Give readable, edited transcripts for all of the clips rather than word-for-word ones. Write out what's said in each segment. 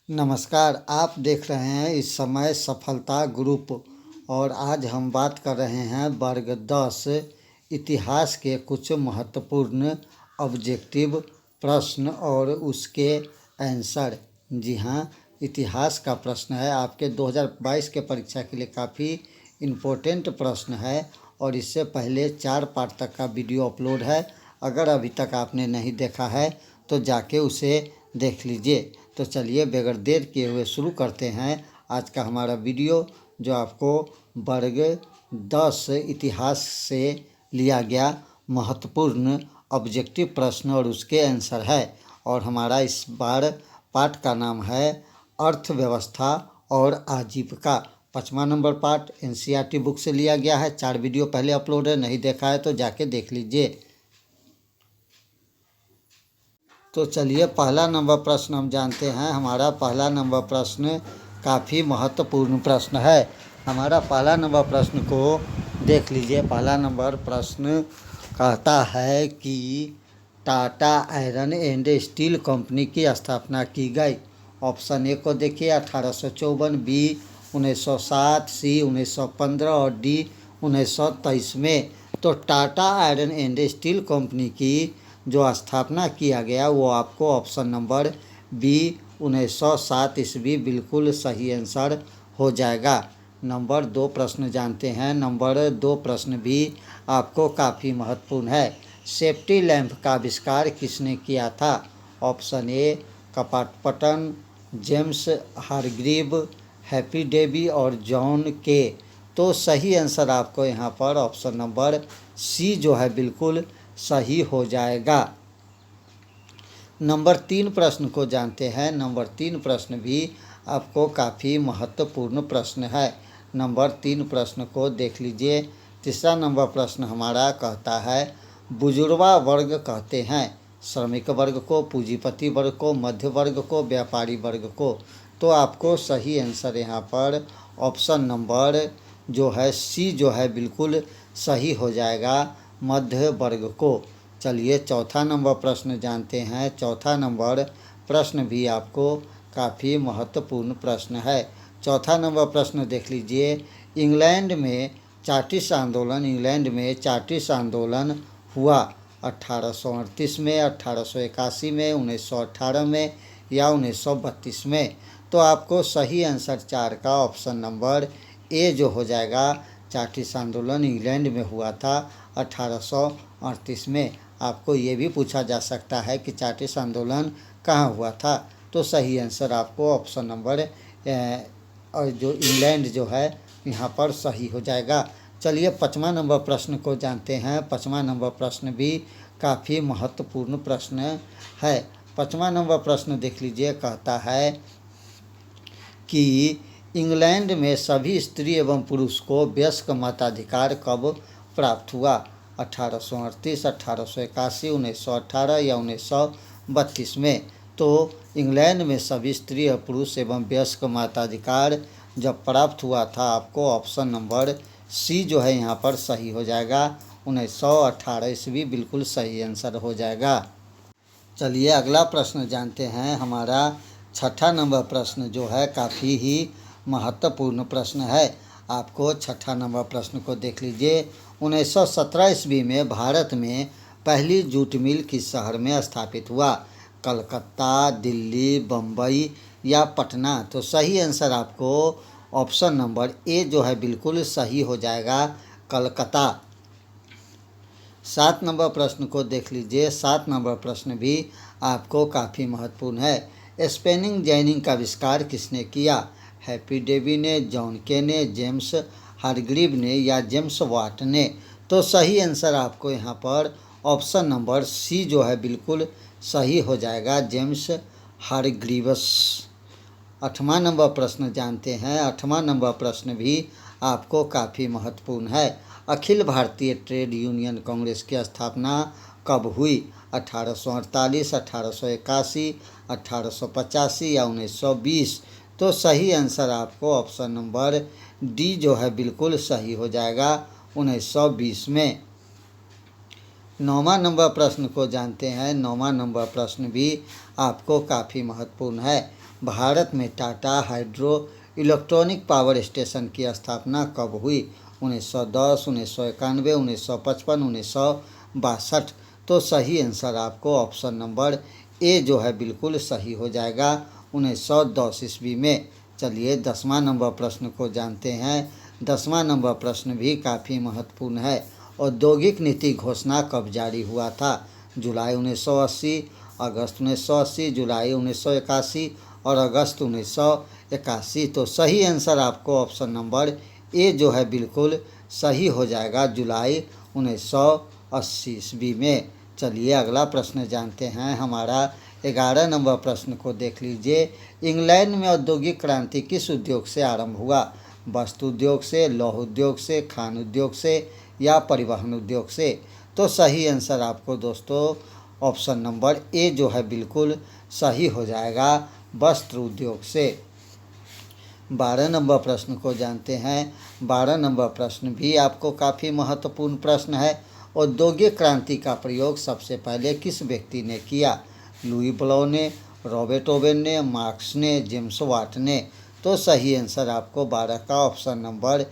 नमस्कार, आप देख रहे हैं इस समय सफलता ग्रुप और आज हम बात कर रहे हैं वर्ग 10 इतिहास के कुछ महत्वपूर्ण ऑब्जेक्टिव प्रश्न और उसके आंसर। जी हाँ, इतिहास का प्रश्न है, आपके 2022 के परीक्षा के लिए काफ़ी इम्पोर्टेंट प्रश्न है और इससे पहले 4 पार्ट तक का वीडियो अपलोड है। अगर अभी तक आपने नहीं देखा है तो जाके उसे देख लीजिए। तो चलिए बगैर देर किए हुए शुरू करते हैं आज का हमारा वीडियो, जो आपको वर्ग 10 इतिहास से लिया गया महत्वपूर्ण ऑब्जेक्टिव प्रश्न और उसके आंसर है। और हमारा इस बार पाठ का नाम है अर्थव्यवस्था और आजीविका। 5वां नंबर पाठ एनसीईआरटी बुक से लिया गया है। 4 वीडियो पहले अपलोड है, नहीं देखा है तो जाके देख लीजिए। तो चलिए पहला नंबर प्रश्न हम जानते हैं। हमारा पहला नंबर प्रश्न काफ़ी महत्वपूर्ण प्रश्न है। हमारा पहला नंबर प्रश्न को देख लीजिए। पहला नंबर प्रश्न कहता है कि Tata iron and steel company की स्थापना की गई। ऑप्शन ए को देखिए 1854, बी 1907, सी 1915 और डी 1923 में। तो Tata iron and steel company की जो स्थापना किया गया वो आपको ऑप्शन नंबर बी 1907 ईस्वी बिल्कुल सही आंसर हो जाएगा। नंबर 2 प्रश्न जानते हैं। नंबर 2 प्रश्न भी आपको काफ़ी महत्वपूर्ण है। सेफ्टी लैंप का आविष्कार किसने किया था? ऑप्शन ए कपाटपटन, जेम्स हारग्रीव, हैप्पी डेवी और जॉन के। तो सही आंसर आपको यहाँ पर ऑप्शन नंबर सी जो है बिल्कुल सही हो जाएगा। नंबर 3 प्रश्न को जानते हैं। नंबर 3 प्रश्न भी आपको काफ़ी महत्वपूर्ण प्रश्न है। नंबर 3 प्रश्न को देख लीजिए। तीसरा नंबर प्रश्न हमारा कहता है बुजुर्गा वर्ग कहते हैं श्रमिक वर्ग को, पूंजीपति वर्ग को, मध्य वर्ग को, व्यापारी वर्ग को। तो आपको सही आंसर यहाँ पर ऑप्शन नंबर जो है सी जो है बिल्कुल सही हो जाएगा, मध्य वर्ग को। चलिए चौथा नंबर प्रश्न जानते हैं। चौथा नंबर प्रश्न भी आपको काफ़ी महत्वपूर्ण प्रश्न है। चौथा नंबर प्रश्न देख लीजिए। इंग्लैंड में चार्टिस्ट आंदोलन हुआ 1838 में, 1881 में, 1918 में या 1932 में। तो आपको सही आंसर 4 का ऑप्शन नंबर ए जो हो जाएगा। चार्टिस्ट आंदोलन इंग्लैंड में हुआ था 1838 में। आपको ये भी पूछा जा सकता है कि चार्टिस्ट आंदोलन कहाँ हुआ था, तो सही आंसर आपको ऑप्शन नंबर और जो इंग्लैंड जो है यहाँ पर सही हो जाएगा। चलिए 5वां नंबर प्रश्न को जानते हैं। 5वां नंबर प्रश्न भी काफ़ी महत्वपूर्ण प्रश्न है। 5वां नंबर प्रश्न देख लीजिए। कहता है कि इंग्लैंड में सभी स्त्री एवं पुरुष को वयस्क मताधिकार कब प्राप्त हुआ? 1838, 1881, 1918 या 1932 में। तो इंग्लैंड में सभी स्त्री और पुरुष एवं वयस्क मताधिकार जब प्राप्त हुआ था, आपको ऑप्शन नंबर सी जो है यहाँ पर सही हो जाएगा। 1918 ईस्वी बिल्कुल सही आंसर हो जाएगा। चलिए अगला प्रश्न जानते हैं। हमारा 6ठा नंबर प्रश्न जो है काफ़ी ही महत्वपूर्ण प्रश्न है। आपको 6ठा नंबर प्रश्न को देख लीजिए। 1917 ईस्वी में भारत में पहली जूट मिल किस शहर में स्थापित हुआ? कलकत्ता, दिल्ली, बम्बई या पटना? तो सही आंसर आपको ऑप्शन नंबर ए जो है बिल्कुल सही हो जाएगा, कलकत्ता। 7 नंबर प्रश्न को देख लीजिए। 7 नंबर प्रश्न भी आपको काफ़ी महत्वपूर्ण है। स्पेनिंग जैनिंग का आविष्कार किसने किया? हैप्पी डेवी ने, जॉन के ने, जेम्स हारग्रीव ने या जेम्स वाट ने? तो सही आंसर आपको यहाँ पर ऑप्शन नंबर सी जो है बिल्कुल सही हो जाएगा, जेम्स हारग्रीव्स। 8वां नंबर प्रश्न जानते हैं। 8वां नंबर प्रश्न भी आपको काफ़ी महत्वपूर्ण है। अखिल भारतीय ट्रेड यूनियन कांग्रेस की स्थापना कब हुई? 1848, 1881, 1885 या 1920? तो सही आंसर आपको ऑप्शन नंबर डी जो है बिल्कुल सही हो जाएगा, 1920 में। 9वां नंबर प्रश्न को जानते हैं। 9वां नंबर प्रश्न भी आपको काफ़ी महत्वपूर्ण है। भारत में Tata hydro electronic power station की स्थापना कब हुई? 1910, 1991, 1955, 1962। तो सही आंसर आपको ऑप्शन नंबर ए जो है बिल्कुल सही हो जाएगा, 1910 ईस्वी में। चलिए 10वां नंबर प्रश्न को जानते हैं। 10वां नंबर प्रश्न भी काफ़ी महत्वपूर्ण है। औद्योगिक नीति घोषणा कब जारी हुआ था? जुलाई 1980, अगस्त 1980, जुलाई 1981 और अगस्त 1981। तो सही आंसर आपको ऑप्शन नंबर ए जो है बिल्कुल सही हो जाएगा, जुलाई 1980 ईस्वी में। चलिए अगला प्रश्न जानते हैं। हमारा 11 नंबर प्रश्न को देख लीजिए। इंग्लैंड में औद्योगिक क्रांति किस उद्योग से आरंभ हुआ? वस्त्र उद्योग से, लौह उद्योग से, खान उद्योग से या परिवहन उद्योग से? तो सही आंसर आपको दोस्तों ऑप्शन नंबर ए जो है बिल्कुल सही हो जाएगा, वस्त्र उद्योग से। 12 नंबर प्रश्न को जानते हैं। 12 नंबर प्रश्न भी आपको काफ़ी महत्वपूर्ण प्रश्न है। औद्योगिक क्रांति का प्रयोग सबसे पहले किस व्यक्ति ने किया? लुई ब्लाउ ने, रॉबर्ट ओवेन ने, मार्क्स ने, जेम्स वाट ने? तो सही आंसर आपको 12 का ऑप्शन नंबर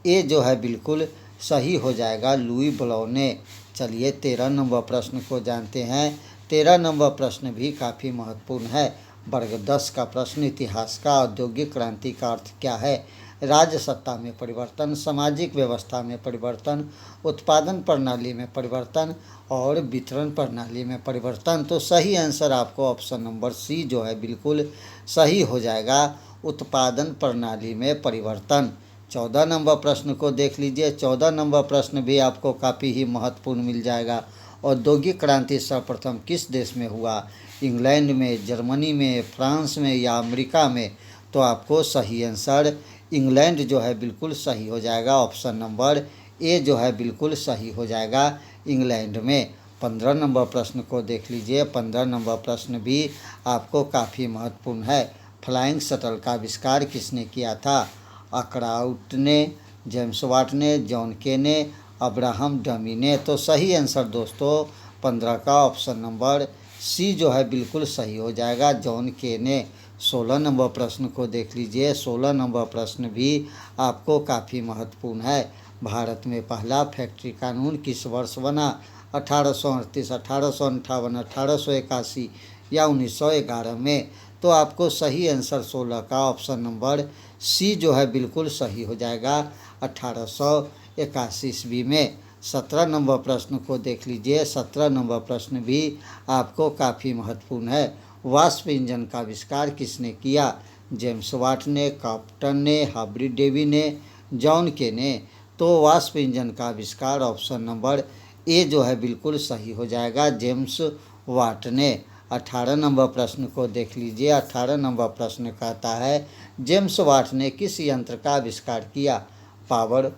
ए जो है बिल्कुल सही हो जाएगा, लुई ब्लाउ ने। चलिए 13 नंबर प्रश्न को जानते हैं। 13 नंबर प्रश्न भी काफ़ी महत्वपूर्ण है। वर्ग 10 का प्रश्न, इतिहास का औद्योगिक क्रांति का अर्थ क्या है? राज्य सत्ता में परिवर्तन, सामाजिक व्यवस्था में परिवर्तन, उत्पादन प्रणाली में परिवर्तन और वितरण प्रणाली में परिवर्तन? तो सही आंसर आपको ऑप्शन नंबर सी जो है बिल्कुल सही हो जाएगा, उत्पादन प्रणाली में परिवर्तन। 14 नंबर प्रश्न को देख लीजिए। 14 नंबर प्रश्न भी आपको काफ़ी ही महत्वपूर्ण मिल जाएगा। औद्योगिक क्रांति सर्वप्रथम किस देश में हुआ? इंग्लैंड में, जर्मनी में, फ्रांस में या अमेरिका में? तो आपको सही आंसर इंग्लैंड जो है बिल्कुल सही हो जाएगा, ऑप्शन नंबर ए जो है बिल्कुल सही हो जाएगा, इंग्लैंड में। 15 नंबर प्रश्न को देख लीजिए। 15 नंबर प्रश्न भी आपको काफ़ी महत्वपूर्ण है। फ्लाइंग शटल का आविष्कार किसने किया था? अकराउट ने, जेम्स वाट ने, जॉन के ने, अब्राहम डमी ने? तो सही आंसर दोस्तों 15 का ऑप्शन नंबर सी जो है बिल्कुल सही हो जाएगा, जॉन के ने। 16 नंबर प्रश्न को देख लीजिए। 16 नंबर प्रश्न भी आपको काफ़ी महत्वपूर्ण है। भारत में पहला फैक्ट्री कानून किस वर्ष बना? 1838, 1858, 1881 या 1911 में? तो आपको सही आंसर 16 का ऑप्शन नंबर सी जो है बिल्कुल सही हो जाएगा, 1881 ईस्वी में। 17 नंबर प्रश्न को देख लीजिए। 17 नंबर प्रश्न भी आपको काफ़ी महत्वपूर्ण है। वाष्प इंजन का आविष्कार किसने किया? जेम्स वाट ने, क्रॉम्पटन ने, हम्फ्री डेवी ने, जॉन के ने? तो वाष्प इंजन का आविष्कार ऑप्शन नंबर ए जो है बिल्कुल सही हो जाएगा, जेम्स वाट ने। 18 नंबर प्रश्न को देख लीजिए। 18 नंबर प्रश्न कहता है जेम्स वाट ने किस यंत्र का आविष्कार किया? पावर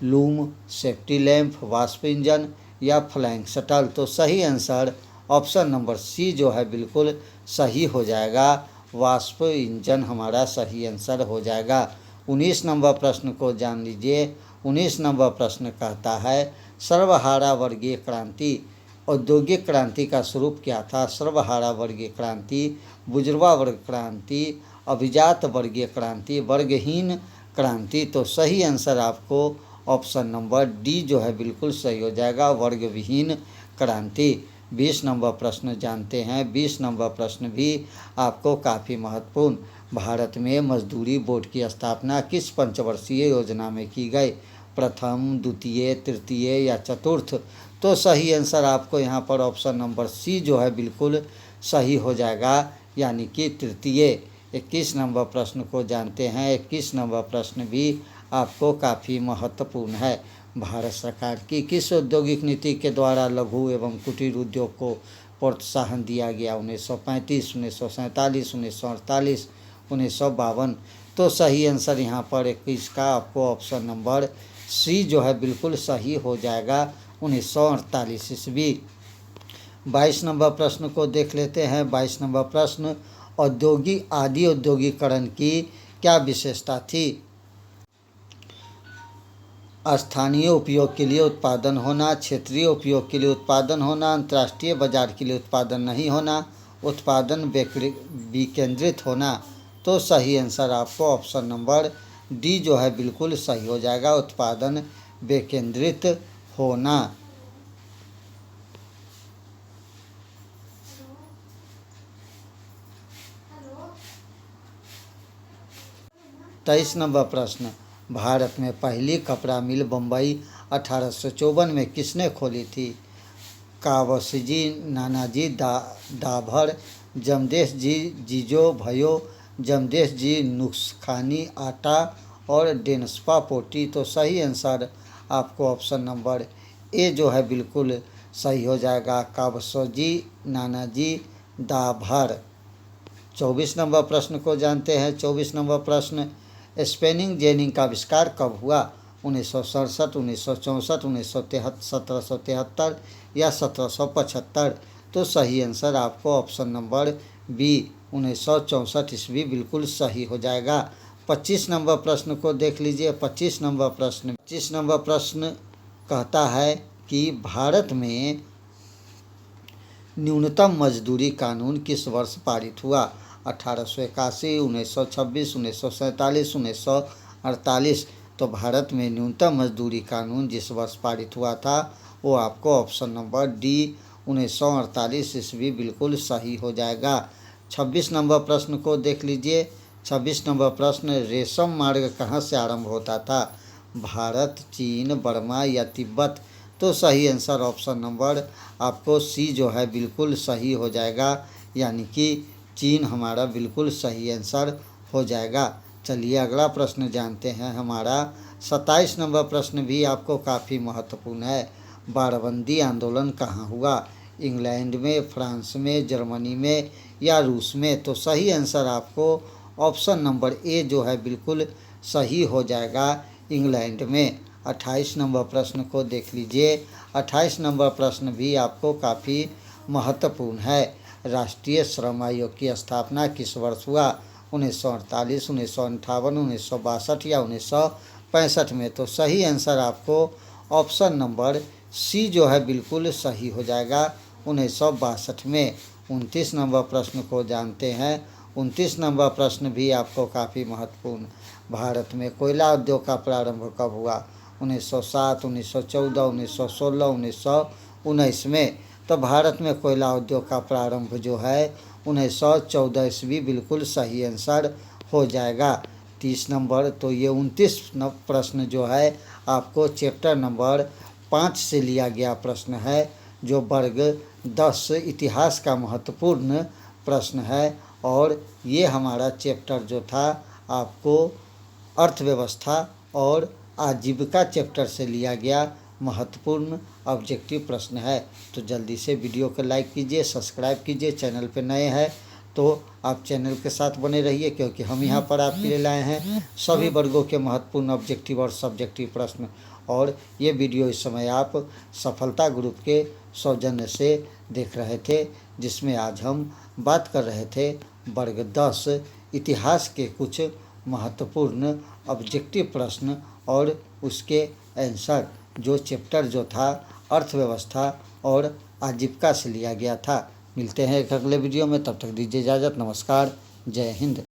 लूम, सेफ्टी लैंप, वाष्प इंजन या फ्लाइंग शटल? तो सही आंसर ऑप्शन नंबर सी जो है बिल्कुल सही हो जाएगा, वाष्प इंजन हमारा सही आंसर हो जाएगा। 19 नंबर प्रश्न को जान लीजिए। 19 नंबर प्रश्न कहता है सर्वहारा वर्गीय क्रांति, औद्योगिक क्रांति का स्वरूप क्या था? सर्वहारा वर्गीय क्रांति, बुजुर्गा वर्ग क्रांति, अभिजात वर्गीय क्रांति, वर्गहीन क्रांति? तो सही आंसर आपको ऑप्शन नंबर डी जो है बिल्कुल सही हो जाएगा, वर्गविहीन क्रांति। 20 नंबर प्रश्न जानते हैं। 20 नंबर प्रश्न भी आपको काफ़ी महत्वपूर्ण। भारत में मजदूरी बोर्ड की स्थापना किस पंचवर्षीय योजना में की गई? प्रथम, द्वितीय, तृतीय या चतुर्थ? तो सही आंसर आपको यहाँ पर ऑप्शन नंबर सी जो है बिल्कुल सही हो जाएगा, यानी कि तृतीय। 21 नंबर प्रश्न को जानते हैं। 21 नंबर प्रश्न भी आपको काफ़ी महत्वपूर्ण है। भारत सरकार की किस औद्योगिक नीति के द्वारा लघु एवं कुटीर उद्योग को प्रोत्साहन दिया गया? 1935, 1947, 1948, 1952? तो सही आंसर यहाँ पर 21 का आपको ऑप्शन नंबर सी जो है बिल्कुल सही हो जाएगा, 1948 ईस्वी। 22 नंबर प्रश्न को देख लेते हैं। 22 नंबर प्रश्न आदि औद्योगिकरण की क्या विशेषता थी? स्थानीय उपयोग के लिए उत्पादन होना, क्षेत्रीय उपयोग के लिए उत्पादन होना, अंतर्राष्ट्रीय बाजार के लिए उत्पादन नहीं होना, उत्पादन विकेंद्रित होना। तो सही आंसर आपको ऑप्शन नंबर डी जो है बिल्कुल सही हो जाएगा, उत्पादन विकेंद्रित होना। तेईस नंबर प्रश्न, भारत में पहली कपड़ा मिल बम्बई 1854 में किसने खोली थी? कावसजी, नानाजी डाभर, जमशेद जी जीजो भयो, जमशेद जी नुस्खानी आटा और डेनस्पा पोटी। तो सही आंसर आपको ऑप्शन नंबर ए जो है बिल्कुल सही हो जाएगा, कावसजी नानाजी डाभर। 24 नंबर प्रश्न को जानते हैं। 24 नंबर प्रश्न, स्पेनिंग जेनिंग का आविष्कार कब हुआ? 1967, 1964, 1773 या 1775। तो सही आंसर आपको ऑप्शन नंबर बी 1964 ईस्वी बिल्कुल सही हो जाएगा। 25 नंबर प्रश्न को देख लीजिए। 25 नंबर प्रश्न कहता है कि भारत में न्यूनतम मजदूरी कानून किस वर्ष पारित हुआ? 1881, 1926, 1947, 1948। तो भारत में न्यूनतम मजदूरी कानून जिस वर्ष पारित हुआ था वो आपको ऑप्शन नंबर डी 1948 ईस्वी बिल्कुल सही हो जाएगा। 26 नंबर प्रश्न को देख लीजिए। 26 नंबर प्रश्न, रेशम मार्ग कहाँ से आरंभ होता था? भारत, चीन, बर्मा या तिब्बत? तो सही आंसर ऑप्शन नंबर आपको सी जो है बिल्कुल सही हो जाएगा, यानी कि चीन हमारा बिल्कुल सही आंसर हो जाएगा। चलिए अगला प्रश्न जानते हैं। हमारा 27 नंबर प्रश्न भी आपको काफ़ी महत्वपूर्ण है। बाड़बंदी आंदोलन कहाँ हुआ? इंग्लैंड में, फ्रांस में, जर्मनी में या रूस में? तो सही आंसर आपको ऑप्शन नंबर ए जो है बिल्कुल सही हो जाएगा, इंग्लैंड में। 28 नंबर प्रश्न को देख लीजिए। 28 नंबर प्रश्न भी आपको काफ़ी महत्वपूर्ण है। राष्ट्रीय श्रम आयोग की स्थापना किस वर्ष हुआ? 1948, 1958, 1962 या 1965 में? तो सही आंसर आपको ऑप्शन नंबर सी जो है बिल्कुल सही हो जाएगा, 1962 में। 29 नंबर प्रश्न को जानते हैं। 29 नंबर प्रश्न भी आपको काफ़ी महत्वपूर्ण, भारत में कोयला उद्योग का प्रारंभ कब हुआ? 1907, 1914, 1916, 1919 में? तो भारत में कोयला उद्योग का प्रारंभ जो है 1914 ईस्वी बिल्कुल सही आंसर हो जाएगा। 30 नंबर, तो ये 29 प्रश्न जो है आपको चैप्टर नंबर 5 से लिया गया प्रश्न है, जो वर्ग 10 इतिहास का महत्वपूर्ण प्रश्न है। और ये हमारा चैप्टर जो था आपको अर्थव्यवस्था और आजीविका चैप्टर से लिया गया महत्वपूर्ण ऑब्जेक्टिव प्रश्न है। तो जल्दी से वीडियो को लाइक कीजिए, सब्सक्राइब कीजिए। चैनल पे नए हैं तो आप चैनल के साथ बने रहिए, क्योंकि हम यहाँ पर आपके लिए लाए हैं सभी वर्गों के महत्वपूर्ण ऑब्जेक्टिव और सब्जेक्टिव प्रश्न। और ये वीडियो इस समय आप सफलता ग्रुप के सौजन्य से देख रहे थे, जिसमें आज हम बात कर रहे थे वर्ग 10 इतिहास के कुछ महत्वपूर्ण ऑब्जेक्टिव प्रश्न और उसके आंसर, जो चैप्टर जो था अर्थव्यवस्था और आजीविका से लिया गया था। मिलते हैं एक अगले वीडियो में, तब तक दीजिए इजाज़त। नमस्कार, जय हिंद।